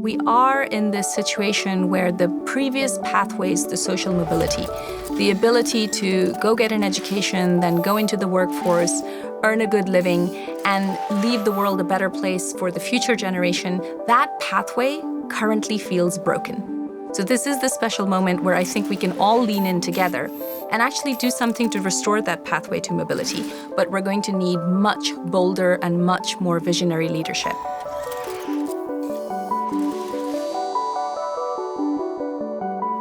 We are in this situation where the previous pathways to social mobility, the ability to go get an education, then go into the workforce, earn a good living, and leave the world a better place for the future generation, that pathway currently feels broken. So this is the special moment where I think we can all lean in together and actually do something to restore that pathway to mobility. But we're going to need much bolder and much more visionary leadership.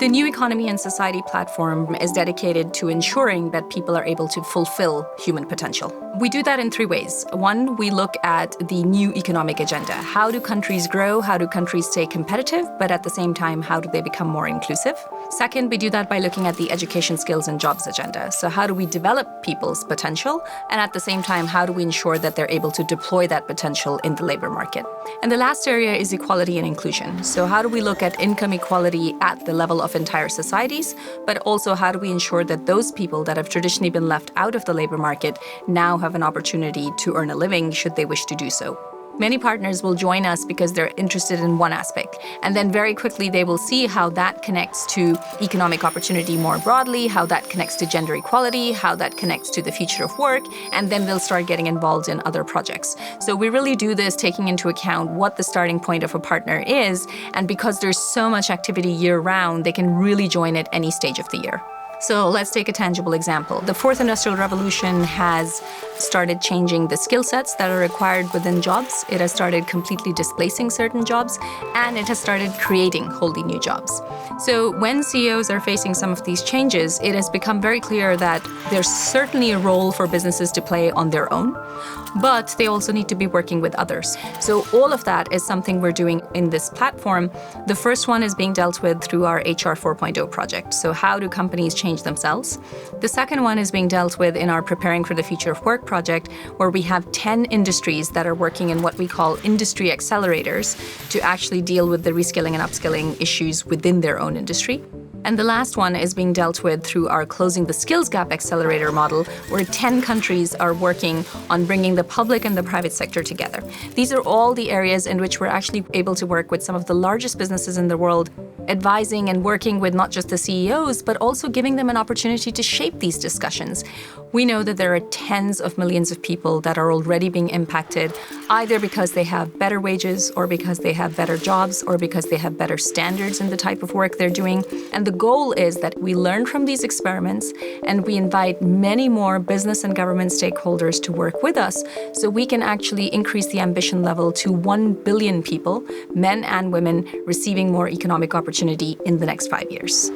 The New Economy and Society platform is dedicated to ensuring that people are able to fulfill human potential. We do that in three ways. One, we look at the new economic agenda. How do countries grow? How do countries stay competitive? But at the same time, how do they become more inclusive? Second, we do that by looking at the education, skills, and jobs agenda. So how do we develop people's potential? And at the same time, how do we ensure that they're able to deploy that potential in the labor market? And the last area is equality and inclusion. So how do we look at income equality at the level of entire societies, but also how do we ensure that those people that have traditionally been left out of the labor market now have an opportunity to earn a living should they wish to do so? Many partners will join us because they're interested in one aspect, and then very quickly they will see how that connects to economic opportunity more broadly, how that connects to gender equality, how that connects to the future of work, and then they'll start getting involved in other projects. So we really do this taking into account what the starting point of a partner is, and because there's so much activity year-round, they can really join at any stage of the year. So let's take a tangible example. The fourth industrial revolution has started changing the skill sets that are required within jobs. It has started completely displacing certain jobs, and it has started creating wholly new jobs. So when CEOs are facing some of these changes, it has become very clear that there's certainly a role for businesses to play on their own, but they also need to be working with others. So all of that is something we're doing in this platform. The first one is being dealt with through our HR 4.0 project. So how do companies change themselves? The second one is being dealt with in our Preparing for the Future of Work project, where we have 10 industries that are working in what we call industry accelerators to actually deal with the reskilling and upskilling issues within their own industry. And the last one is being dealt with through our Closing the Skills Gap Accelerator model, where 10 countries are working on bringing the public and the private sector together. These are all the areas in which we're actually able to work with some of the largest businesses in the world, advising and working with not just the CEOs, but also giving them an opportunity to shape these discussions. We know that there are tens of millions of people that are already being impacted, either because they have better wages, or because they have better jobs, or because they have better standards in the type of work they're doing. And the goal is that we learn from these experiments and we invite many more business and government stakeholders to work with us so we can actually increase the ambition level to 1 billion people, men and women, receiving more economic opportunity in the next 5 years.